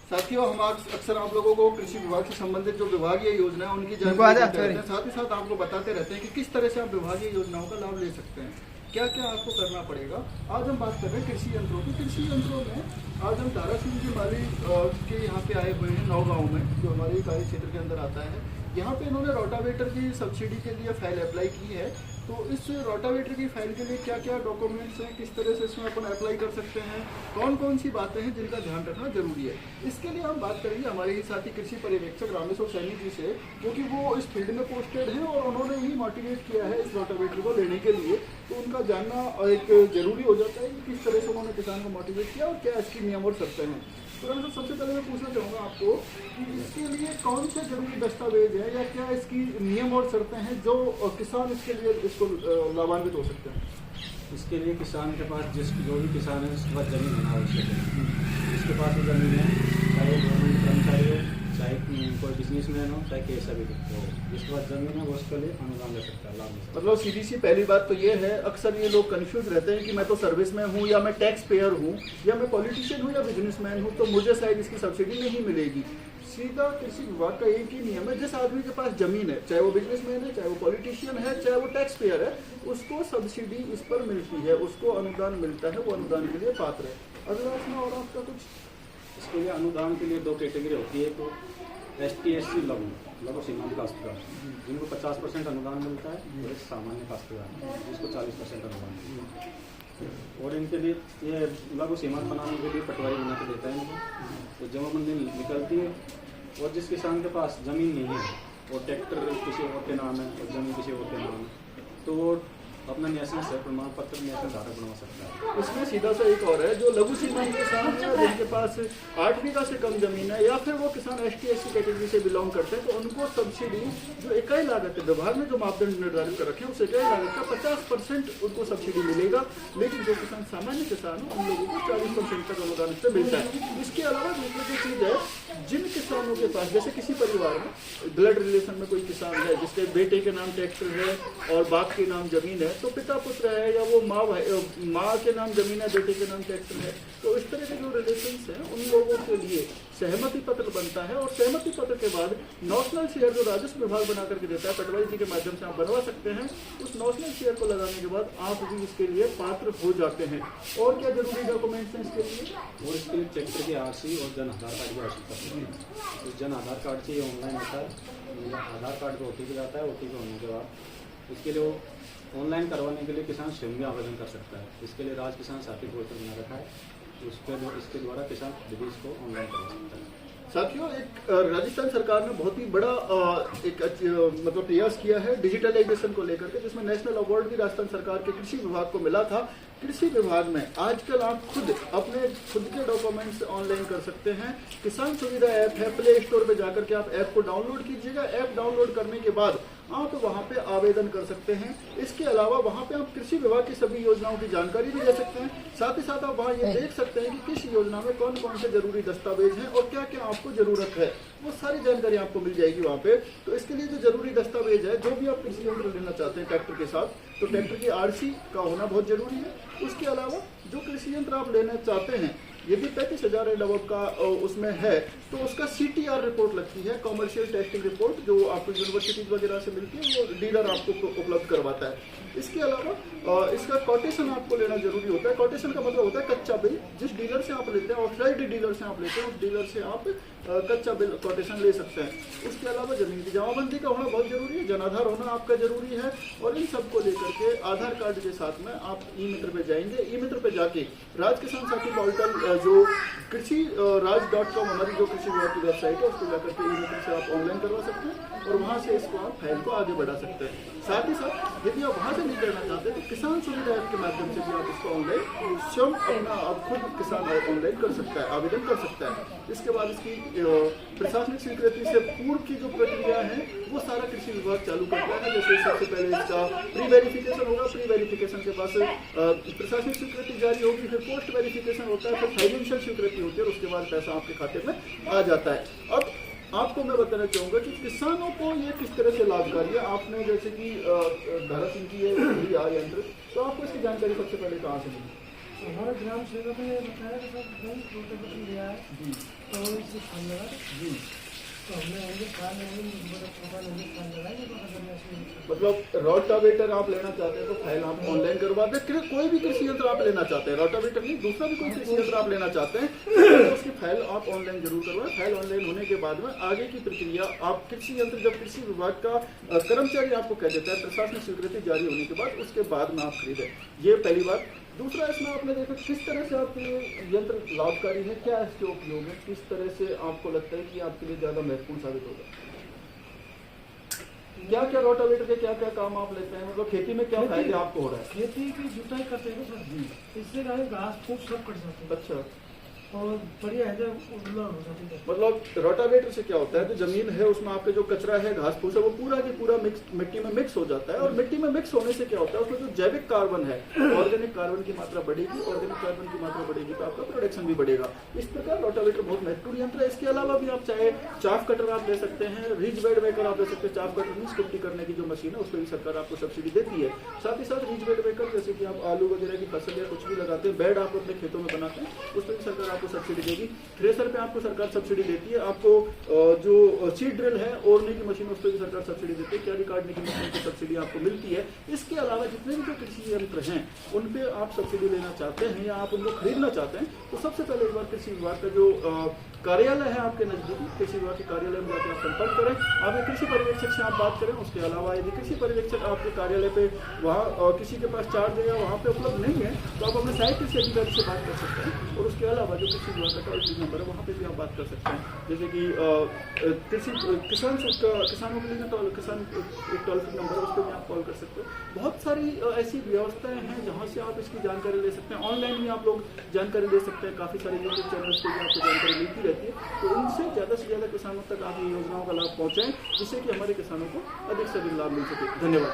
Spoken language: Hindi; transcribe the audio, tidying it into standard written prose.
साथियों, हम अक्सर आप लोगों को कृषि विभाग से संबंधित जो विभागीय योजना है उनकी जानकारी देते रहते हैं। साथ ही साथ आपको बताते रहते हैं कि किस तरह से आप विभागीय योजनाओं का लाभ ले सकते हैं, क्या क्या आपको करना पड़ेगा। आज हम बात कर रहे हैं कृषि यंत्रों की। कृषि यंत्रों में आज हम तारा सिंह जी माली के यहाँ पे आए हुए हैं, नौगांव में, जो हमारे कार्य क्षेत्र के अंदर आता है। यहाँ पे इन्होंने रोटावेटर की सब्सिडी के लिए फाइल अप्लाई की है। तो इस रोटावेटर की फाइल के लिए क्या क्या डॉक्यूमेंट्स हैं, किस तरह से इसमें अपन अप्लाई कर सकते हैं, कौन कौन सी बातें हैं जिनका ध्यान रखना जरूरी है, इसके लिए हम बात करेंगे हमारे ही साथी कृषि पर्यवेक्षक रामेश्वर सैनी जी से, क्योंकि वो इस फील्ड में पोस्टेड हैं और उन्होंने ही मोटिवेट किया है इस रोटावेटर को लेने के लिए। तो उनका जानना एक जरूरी हो जाता है कि किस तरह से उन्होंने किसान को मोटिवेट किया और क्या इसकी नियम और शर्तें हैं। तो रामेश्वर, सबसे पहले मैं पूछना चाहूँगा आपको कि इसके लिए कौन से जरूरी दस्तावेज हैं या क्या इसकी नियम और शर्तें हैं जो किसान इसके लिए इसको लाभान्वित हो सकते हैं। इसके लिए किसान के पास जो भी किसान है उसके पास जमीन होना आवश्यक है। जिसके पास वो जमीन है, चाहे गवर्नमेंट कर्मचारी हो, चाहे कोई बिजनेसमैन हो, चाहे कैसा भी हो, जिसके पास जमीन है वो उसके लिए अनुदान ले सकता है, लाभ ले सकता है। मतलब सीधी सी पहली बात तो ये है, अक्सर ये लोग कंफ्यूज रहते हैं कि मैं तो सर्विस में हूँ या मैं टैक्स पेयर हूँ या मैं पॉलिटिशियन हूँ या बिजनेसमैन हूँ, तो मुझे शायद इसकी सब्सिडी नहीं मिलेगी। सीधा कृषि विभाग का एक ही नियम है, जिस आदमी के पास जमीन है, चाहे वो बिजनेसमैन है, चाहे वो पॉलिटिशियन है, चाहे वो टैक्स पेयर है, उसको सब्सिडी इस पर मिलती है, उसको अनुदान मिलता है, वो अनुदान के लिए पात्र है। अगला इसमें और आपका कुछ इसके लिए अनुदान के लिए 2 कैटेगरी होती है। तो ST/SC लघु सीमांत काश्तकार, जिनको 50% अनुदान मिलता है, और एक सामान्य काश्तकार जिसको 40% अनुदान मिलता है। और इनके लिए ये लघु सीमांत बनाने के लिए पटवारी बना के देता है इनको। तो जमाबंदी निकलती है, और जिस किसान के पास ज़मीन नहीं है और ट्रैक्टर किसी और के नाम है और ज़मीन किसी और के नाम है, तो वो अपना नेशनल सह प्रमाण पत्र नेशनल धारक बनवा सकता है। इसमें सीधा सा एक और है, जो लघु सीमांत किसान है जिनके पास 8 बीघा से कम जमीन है या फिर वो किसान ST/SC कैटेगरी से बिलोंग करते हैं, तो उनको सब्सिडी जो इकाई लागत है, विभाग ने जो मापदंड निर्धारित कर रखे हैं, उस इकाई लागत का 50% उनको सब्सिडी मिलेगा। लेकिन जो किसान सामान्य किसान है उन लोगों को 40% तक अनुदान से मिलता है। इसके अलावा दूसरी जो चीज़ है, जिन किसानों के पास, जैसे किसी परिवार में ब्लड रिलेशन में कोई किसान है जिसके बेटे के नाम ट्रैक्टर है और बाप के नाम जमीन है, तो पिता पुत्र है या वो माँ के नाम जमीन है, बेटे के नाम ट्रैक्टर है, तो इस तरह के जो रिलेशंस हैं उन लोगों के लिए सहमति पत्र बनता है। और सहमति पत्र के बाद नॉशनल शेयर जो राजस्व विभाग बना करके देता है, पटवारी जी के माध्यम से आप बनवा सकते हैं। उस नॉशनल शेयर को लगाने के बाद आप भी इसके लिए पात्र हो जाते हैं। और क्या जरूरी डॉक्यूमेंट्स हैं इसके लिए? और इसके लिए ट्रैक्टर की RC और जन आधार कार्ड की आवश्यकता पड़ती है। तो जन आधार कार्ड से ये ऑनलाइन होता है, आधार कार्ड को OTP जाता है, OTP होने के बाद इसके लिए ऑनलाइन करवाने के लिए किसान स्वयं भी आवेदन कर सकता है। इसके लिए राज्य किसान साथी पोर्टल बना रखा है, इसके द्वारा किसान विधि को ऑनलाइन करवा सकता है। साथियों, एक राजस्थान सरकार ने बहुत ही बड़ा एक मतलब प्रयास किया है डिजिटलाइजेशन को लेकर के, जिसमें नेशनल अवार्ड भी राजस्थान सरकार के कृषि विभाग को मिला था। कृषि विभाग में आजकल आप अपने खुद के डॉक्यूमेंट्स ऑनलाइन कर सकते हैं। किसान सुविधा ऐप है, प्ले स्टोर पे जाकर के आप ऐप को डाउनलोड कीजिएगा। ऐप डाउनलोड करने के बाद आप वहां पे आवेदन कर सकते हैं। इसके अलावा वहां पे आप कृषि विभाग की सभी योजनाओं की जानकारी भी ले सकते हैं। साथ ही साथ आप वहां ये देख सकते हैं कि किस योजना में कौन कौन से जरूरी दस्तावेज हैं और क्या क्या आपको जरूरत है, वो सारी जानकारी आपको मिल जाएगी वहाँ पे। तो इसके लिए जो जरूरी दस्तावेज है, जो भी आप कृषि यंत्र लेना चाहते हैं ट्रैक्टर के साथ, तो ट्रैक्टर की RC का होना बहुत जरूरी है। उसके अलावा जो कृषि यंत्र आप लेना चाहते हैं, यदि 35,000 एंड अबव का उसमें है, तो उसका CTR रिपोर्ट लगती है, कॉमर्शियल टेस्टिंग रिपोर्ट, जो आपको यूनिवर्सिटीज वगैरह से मिलती है, वो डीलर आपको उपलब्ध करवाता है। इसके अलावा इसका कोटेशन आपको लेना जरूरी होता है। कोटेशन का मतलब होता है कच्चा बिल। जिस डीलर से आप लेते हैं, ऑथराइज्ड डीलर से आप लेते हैं, उस डीलर से आप कच्चा बिल कोटेशन ले सकते हैं। उसके अलावा जमीन की जमाबंदी का होना बहुत जरूरी है, जनाधार होना आपका जरूरी है। और इन सबको लेकर के आधार कार्ड के साथ में आप ई-मित्र पे जाएंगे। ई-मित्र पे जाके राज किसान साथी पोर्टल जो कृषि राज.com हमारी जो कृषि विभाग की वेबसाइट है, उसको जाकर के ई-मित्र से आप ऑनलाइन करवा सकते हैं और वहाँ से इसको आप फाइल को आगे बढ़ा सकते हैं। साथ ही साथ यदि आप वहाँ से नहीं करना चाहते तो किसान सुविधा ऐप के माध्यम से भी आप इसको ऑनलाइन स्वयं अपना आप खुद किसान ऑनलाइन कर सकता है, आवेदन कर सकता है। इसके बाद इसकी प्रशासनिक स्वीकृति से पूर्व की जो प्रक्रिया है वो सारा कृषि विभाग चालू करता है। जैसे सबसे पहले इसका प्री वेरिफिकेशन होगा, प्री वेरिफिकेशन के पास प्रशासनिक स्वीकृति जारी होगी, फिर पोस्ट वेरिफिकेशन होता है, फिर फाइनेंशियल स्वीकृति होती है और उसके बाद पैसा आपके खाते में आ जाता है। अब आपको मैं बताना चाहूँगा कि किसानों को ये किस तरह से लाभकारी है। आपने जैसे कि धारा सिंह की ये यंत्र, तो आपको इसकी जानकारी सबसे पहले कहाँ से मिली? हमारे ग्राम सेवक ने बताया कि सब बैंक रोटावेटर लिया है तो इससे फल लगा तो हमने उनके खाल लगाएंगे मतलब रोटावेटर आप लेना चाहते हैं तो फाइल आप ऑनलाइन करवा दें। कोई भी कृषि यंत्र आप लेना चाहते हैं, रोटावेटर नहीं दूसरा भी कोई कृषि यंत्र आप लेना चाहते हैं तो उसकी फाइल आप ऑनलाइन जरूर करवाएं। फाइल ऑनलाइन होने के बाद में आगे की प्रक्रिया आप कृषि यंत्र जब कृषि विभाग का कर्मचारी आपको कह देता है प्रशासनिक स्वीकृति जारी होने के बाद उसके बाद में आप खरीदें। ये पहली बात। दूसरा, इसमें आपने देखा किस तरह से आपके लिए यंत्र लाभकारी है, क्या इसके उपयोग है, किस तरह से आपको लगता है कि आपके लिए ज्यादा महत्वपूर्ण साबित होगा? क्या क्या रोटावेटर के क्या क्या काम आप लेते हैं, मतलब खेती में क्या फायदे आपको हो रहा है? खेती की जुताई करते हैं सर, इससे घास फूस सब कट जाते हैं। अच्छा, और बढ़िया है हो जाती है। मतलब रोटावेटर से क्या होता है, जो जमीन है उसमें आपके जो कचरा है घास फूस है वो पूरा की पूरा मिट्टी में मिक्स हो जाता है और मिट्टी में मिक्स होने से क्या होता है उसमें जो जैविक कार्बन है, ऑर्गेनिक कार्बन की मात्रा बढ़ेगी, ऑर्गेनिक कार्बन की मात्रा बढ़ेगी तो आपका प्रोडक्शन भी बढ़ेगा। इस प्रकार रोटावेटर बहुत महत्वपूर्ण यंत्र है। इसके अलावा भी आप चाहे चाफ कटर आप ले सकते हैं, रिज बेड मेकर आप ले सकते हैं। चाफ कटर मीन्स कुट्टी करने की जो मशीन है उस पर भी सरकार आपको सब्सिडी देती है। साथ ही साथ रिज बेड मेकर जैसे कि आप आलू वगैरह की फसल या कुछ भी लगाते हैं, बेड आप अपने खेतों में बनाते हैं, उस पर भी सरकार आपको सब्सिडी देगी। थ्रेसर पे आपको सरकार सब्सिडी देती है। आपको जो सीड ड्रिल है ओढ़ने की मशीन उस पर भी सरकार सब्सिडी देती है। क्यारी काटने की मशीन की सब्सिडी आपको मिलती है। इसके अलावा जितने भी जो कृषि यंत्र हैं उन पे आप सब्सिडी लेना चाहते हैं या आप उनको खरीदना चाहते हैं तो सबसे पहले एक बार कृषि विभाग का जो कार्यालय है आपके नजदीकी कृषि विभाग के कार्यालय में जाकर आप संपर्क करें। आप एक कृषि पर्यवेक्षक से आप बात करें। उसके अलावा यदि कृषि पर्यवेक्षक आपके कार्यालय पे वहाँ किसी के पास चार्ज है या वहाँ पे उपलब्ध नहीं है तो आप अपने सहायक कृषि अधिकारी से बात कर सकते हैं। और उसके अलावा जो कृषि विभाग का टोल फ्री नंबर है वहाँ पे भी आप बात कर सकते हैं। जैसे कि किसानों के लिए किसान एक टोल फ्री नंबर है उस पर भी आप कॉल कर सकते हैं। बहुत सारी ऐसी व्यवस्थाएं हैं जहाँ से आप इसकी जानकारी ले सकते हैं। ऑनलाइन भी आप लोग जानकारी ले सकते हैं। काफ़ी सारे यूट्यूब चैनल्स पर भी आपको जानकारी मिलती रहती है। तो इनसे ज़्यादा से ज़्यादा किसानों तक आप ये योजनाओं का लाभ पहुँचाएं जिससे कि हमारे किसानों को अधिक से अधिक लाभ मिल सके। धन्यवाद।